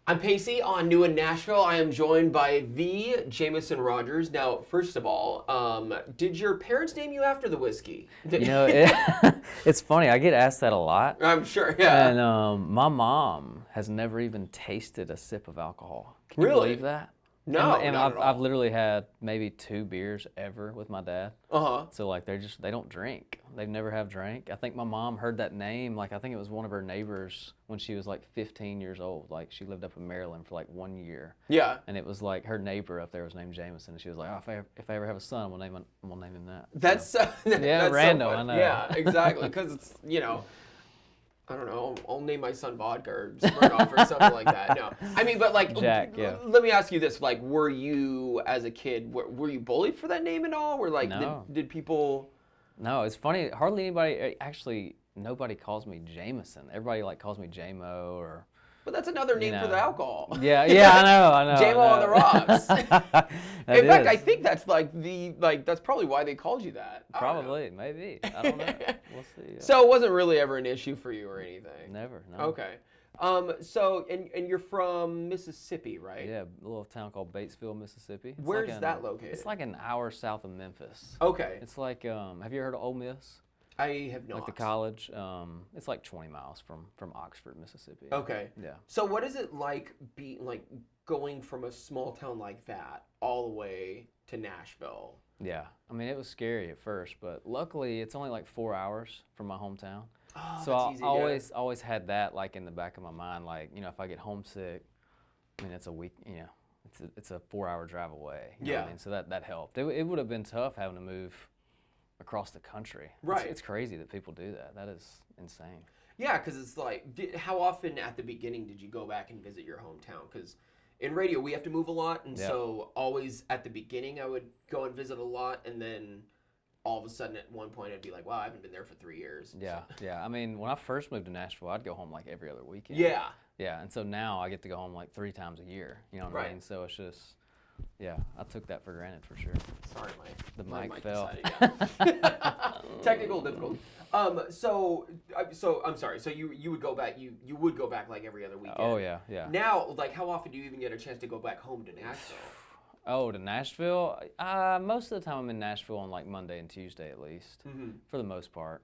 I'm Pacey on New in Nashville. I am joined by the Jameson Rodgers. Now, first of all, did your parents name you after the whiskey? It's funny. I get asked that a lot. I'm sure, yeah. And my mom has never even tasted a sip of alcohol. Can you Really? believe that? No, and not at all. I've literally had maybe 2 beers ever with my dad. Uh-huh. So like they don't drink. They never have drank. I think my mom heard that name, like I think it was one of her neighbors when she was like 15 years old. Like she lived up in Maryland for like 1 year. Yeah. And it was like her neighbor up there was named Jameson, and she was like, "Oh, if I ever have a son, we'll name him that." That's so, that's random. So I know. Yeah, exactly. Because it's I don't know. I'll name my son vodka or Smirnoff or something like that. No, I mean, but like, Jack, yeah. Let me ask you this: like, were you as a kid were you bullied for that name at all? Or like, No. did people? No, it's funny. Hardly anybody, actually, nobody calls me Jameson. Everybody like calls me J-Mo or. But that's another name for the alcohol. Yeah, I know. J-Mo on the rocks. In fact, is. I think that's that's probably why they called you that. Probably, maybe. I don't know. We'll see. So it wasn't really ever an issue for you or anything. Never. No. Okay. So and you're from Mississippi, right? Yeah, a little town called Batesville, Mississippi. Where's that located? It's like an hour south of Memphis. Okay. It's like, have you heard of Ole Miss? I have not. Like the college. It's like 20 miles from Oxford, Mississippi. Okay. Yeah. So what is it like going from a small town like that all the way to Nashville? Yeah. I mean, it was scary at first, but luckily it's only like 4 hours from my hometown. Oh, So that's I easy, always had that like in the back of my mind, like, if I get homesick, I mean, it's a week, it's a 4-hour drive away. You know what I mean? So that helped. It would have been tough having to move across the country. Right. It's crazy that people do that. That is insane. Yeah, because it's like, how often at the beginning did you go back and visit your hometown? Because in radio we have to move a lot, and so always at the beginning I would go and visit a lot, and then all of a sudden at one point I'd be like, wow, I haven't been there for 3 years. Yeah, yeah. I mean, when I first moved to Nashville, I'd go home like every other weekend. Yeah. Yeah, and so now I get to go home like 3 times a year. You know what I mean? So it's just, yeah, I took that for granted for sure. Sorry, my mic fell. Technical difficulty. So I'm sorry. So you would go back. You would go back like every other weekend. Oh yeah, yeah. Now, like, how often do you even get a chance to go back home to Nashville? Oh, to Nashville? Most of the time I'm in Nashville on like Monday and Tuesday at least, for the most part.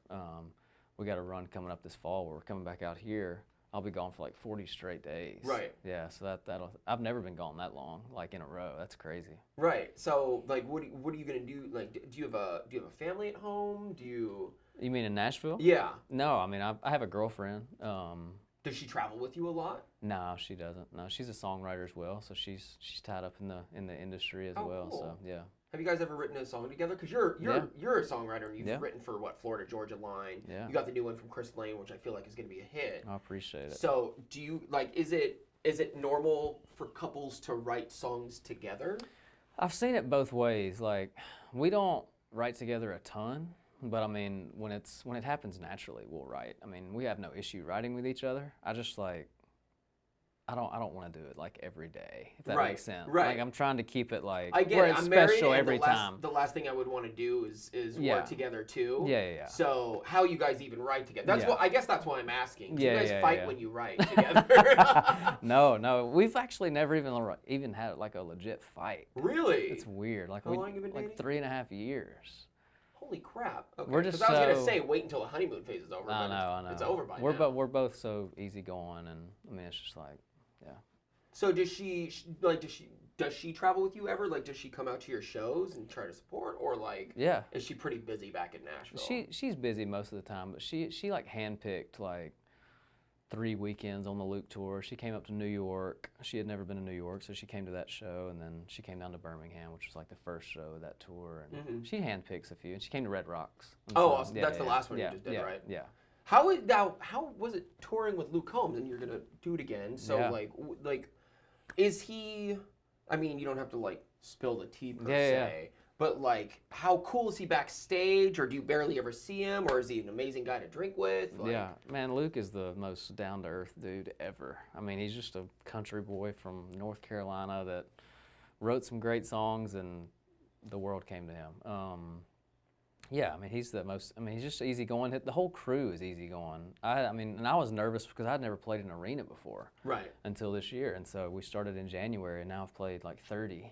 We got a run coming up this fall where we're coming back out here. I'll be gone for like 40 straight days. Right. Yeah, so I've never been gone that long, like in a row. That's crazy. Right. So like, what are you gonna do? Like, do you have a family at home? Do you? You mean in Nashville? Yeah. No, I mean I have a girlfriend. Does she travel with you a lot? No, she doesn't. No, she's a songwriter as well, so she's tied up in the industry as well. Cool. So yeah. Have you guys ever written a song together? Because you're a songwriter and you've written for Florida Georgia Line. Yeah. You got the new one from Chris Lane, which I feel like is going to be a hit. I appreciate it. So do you is it normal for couples to write songs together? I've seen it both ways. Like, we don't write together a ton, but I mean, when it happens naturally, we'll write. I mean, we have no issue writing with each other. I just like, I don't want to do it like every day, if that makes sense. Right. Like, I'm trying to keep it like I get where it. it's I'm married, special and every time. The last thing I would want to do is work together too. Yeah. So how you guys even write together? That's what I guess that's why I'm asking. Do you guys fight when you write together? No. We've actually never even had like a legit fight. Really? It's weird. Like, how long have you been dating? Like 3.5 years. Holy crap! Okay. We're just I was gonna say wait until the honeymoon phase is over. I know. It's over by now. We're both so easygoing, and I mean, it's just like, yeah. So does she travel with you ever? Like, does she come out to your shows and try to support, or like, is she pretty busy back in Nashville? She's busy most of the time, but she like handpicked like 3 weekends on the Luke tour. She came up to New York. She had never been to New York, so she came to that show, and then she came down to Birmingham, which was like the first show of that tour. And she handpicks a few, and she came to Red Rocks. Awesome. That's the last one you just did, right? Yeah. How was it touring with Luke Combs, and you're gonna do it again? So like, is he? I mean, you don't have to like spill the tea per se. But like, how cool is he backstage, or do you barely ever see him, or is he an amazing guy to drink with? Like, yeah, man, Luke is the most down-to-earth dude ever. I mean, he's just a country boy from North Carolina that wrote some great songs, and the world came to him. Yeah, I mean, he's the most. I mean, he's just easygoing. The whole crew is easygoing. I mean, and I was nervous because I'd never played an arena before. Right. Until this year, and so we started in January, and now I've played like 30,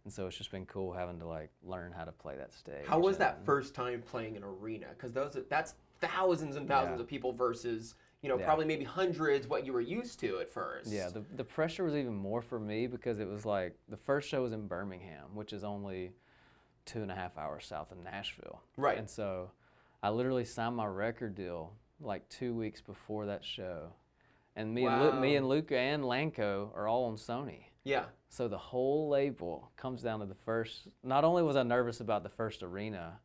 and so it's just been cool having to like learn how to play that stage. How was that first time playing an arena? Because that's thousands and thousands of people versus probably maybe hundreds what you were used to at first. Yeah, the pressure was even more for me because it was like the first show was in Birmingham, which is only 2.5 hours south of Nashville. Right. And so I literally signed my record deal like 2 weeks before that show. And me and Luca and Lanco are all on Sony. Yeah. So the whole label comes down to the first. Not only was I nervous about the first arena,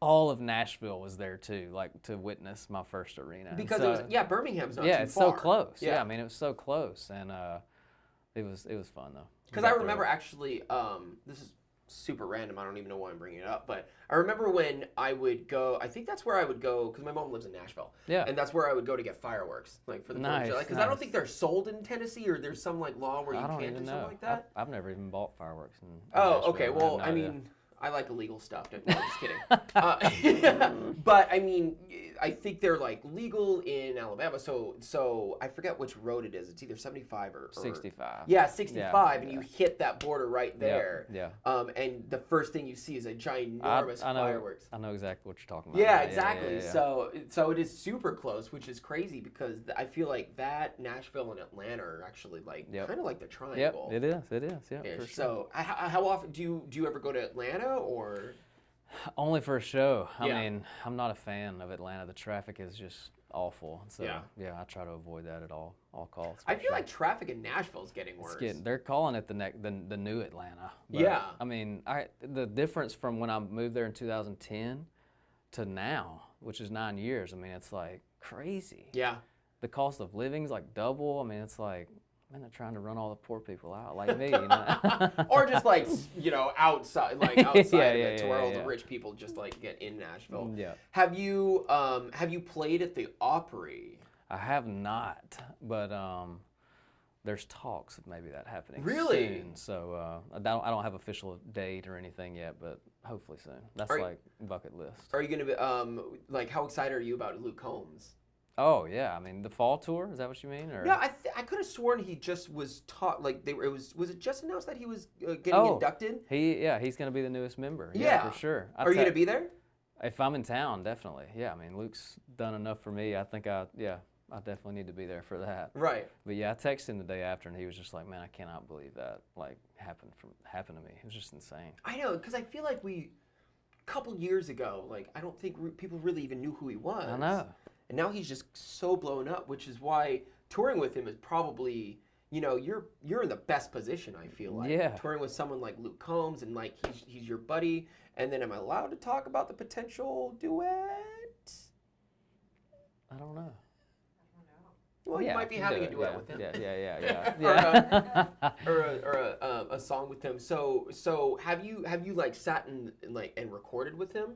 all of Nashville was there too, like to witness my first arena. Because so, it was, Birmingham's not too far. Yeah, it's so close. Yeah, I mean, it was so close, and it was fun though. Because I remember actually, this is super random. I don't even know why I'm bringing it up, but I remember when I would go. I think that's where I would go because my mom lives in Nashville. Yeah, and that's where I would go to get fireworks, like for the 4th of July. Because I don't think they're sold in Tennessee, or there's some like law where you can't do something like that. I've never even bought fireworks. In Nashville. Okay. Well, I mean, I like illegal stuff. No, I'm just kidding. But I mean, I think they're like legal in Alabama. So I forget which road it is. It's either 75 or 65. Yeah, 65, and you hit that border right there. Yeah. And the first thing you see is a ginormous fireworks. I know exactly what you're talking about. Yeah, exactly. Yeah. So it is super close, which is crazy because I feel like that Nashville and Atlanta are actually like kind of like the triangle. Yep, it is. Yeah. For sure. So how often do you ever go to Atlanta? Or only for a show. I mean, I'm not a fan of Atlanta. The traffic is just awful. So I try to avoid that at all costs. I feel like traffic in Nashville is getting worse. They're calling it the new Atlanta. But, yeah. I mean, the difference from when I moved there in 2010 to now, which is 9 years. I mean, it's like crazy. Yeah. The cost of living's like double. I mean, it's like. Man, they're trying to run all the poor people out like me, or just like, outside of it to where all the rich people just like get in Nashville. Yeah. Have you played at the Opry? I have not, but there's talks of maybe that happening really soon. So I don't have official date or anything yet, but hopefully soon. That's like bucket list. Are you gonna be like how excited are you about Luke Combs? Oh yeah, I mean the fall tour. Is that what you mean? Or? Yeah, I could have sworn he just was taught. Like was it just announced that he was getting inducted? He's gonna be the newest member. Yeah, for sure. Are you gonna be there? If I'm in town, definitely. Yeah, I mean Luke's done enough for me. I think I definitely need to be there for that. Right. But yeah, I texted him the day after, and he was just like, "Man, I cannot believe that like happened to me. It was just insane." I know, because I feel like a couple years ago, like I don't think people really even knew who he was. I know. And now he's just so blown up, which is why touring with him is probably, you're in the best position, I feel like. Yeah. Touring with someone like Luke Combs and like he's your buddy. And then am I allowed to talk about the potential duet? I don't know. Well, you might be having a duet with him. Yeah. or a song with him. So have you like sat and recorded with him?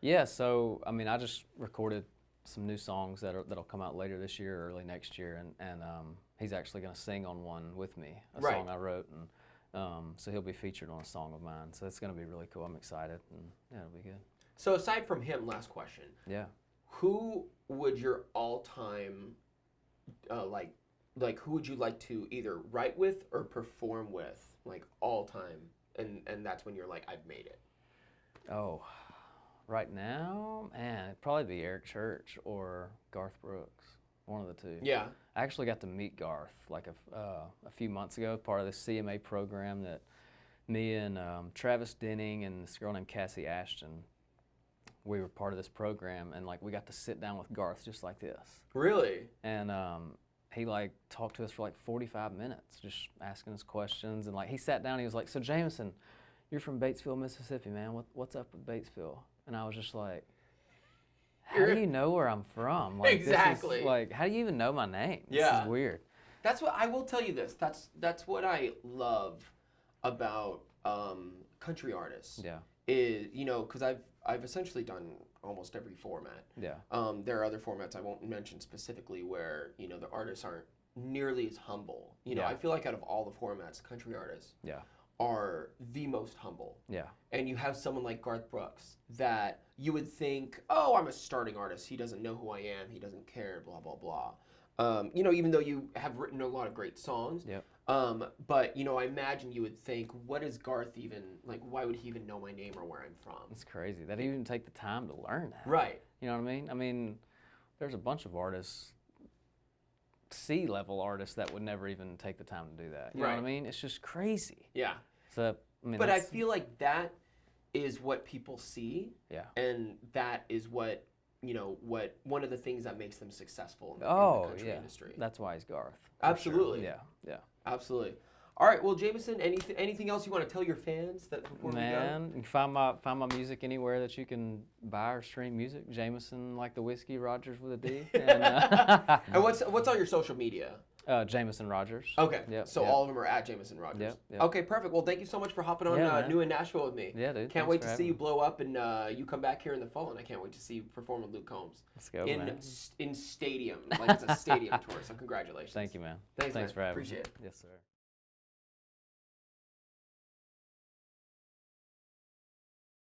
Yeah. So I mean, I just recorded some new songs that'll come out later this year or early next year, and he's actually going to sing on one with me, a song I wrote, and so he'll be featured on a song of mine. So it's going to be really cool. I'm excited, and it'll be good. So aside from him, last question. Yeah. Who would your all-time who would you like to either write with or perform with, like all time, and that's when you're like, I've made it? Oh. Right now, man, it'd probably be Eric Church or Garth Brooks, one of the two. Yeah. I actually got to meet Garth like a few months ago, part of the CMA program that me and Travis Denning and this girl named Cassie Ashton, we were part of this program, and like we got to sit down with Garth just like this. Really? And he like talked to us for like 45 minutes, just asking us questions, and like he sat down, and he was like, "So Jameson, you're from Batesville, Mississippi, man. What's up with Batesville?" And I was just like, how do you know where I'm from? Like, exactly. How do you even know my name? Yeah. This is weird. That's what I will tell you this. That's what I love about country artists. Yeah. Is because I've essentially done almost every format. Yeah. There are other formats I won't mention specifically where the artists aren't nearly as humble. I feel like out of all the formats, country artists are the most humble. Yeah. And you have someone like Garth Brooks that you would think, oh, I'm a starting artist. He doesn't know who I am. He doesn't care, blah, blah, blah. You know, even though you have written a lot of great songs. Yep. But, you know, I imagine you would think, what is Garth even, like, why would he even know my name or where I'm from? It's crazy. That he even take the time to learn that. Right. You know what I mean? I mean, there's a bunch of artists, C-level artists, that would never even take the time to do that. You know what I mean? It's just crazy. Yeah. So, I mean, but I feel like that is what people see. Yeah. And that is what, you know, what one of the things that makes them successful in the country industry. That's why he's Garth. Absolutely. Sure. Yeah. Absolutely. All right. Well, Jameson, anything else you want to tell your fans that before we go? Man, you can find my music anywhere that you can buy or stream music. Jameson, like the whiskey, Rodgers with a D. And, and what's on your social media? Jameson Rodgers. Okay. Yep, So all of them are at Jameson Rodgers. Yep. Okay, perfect. Well, thank you so much for hopping on New in Nashville with me. Yeah, dude. Can't wait to see you blow up and you come back here in the fall, and I can't wait to see you perform with Luke Combs. Let's go, man. In stadium, like it's a stadium tour. So congratulations. Thank you, man. Thanks for having me. Appreciate it. Yes, sir.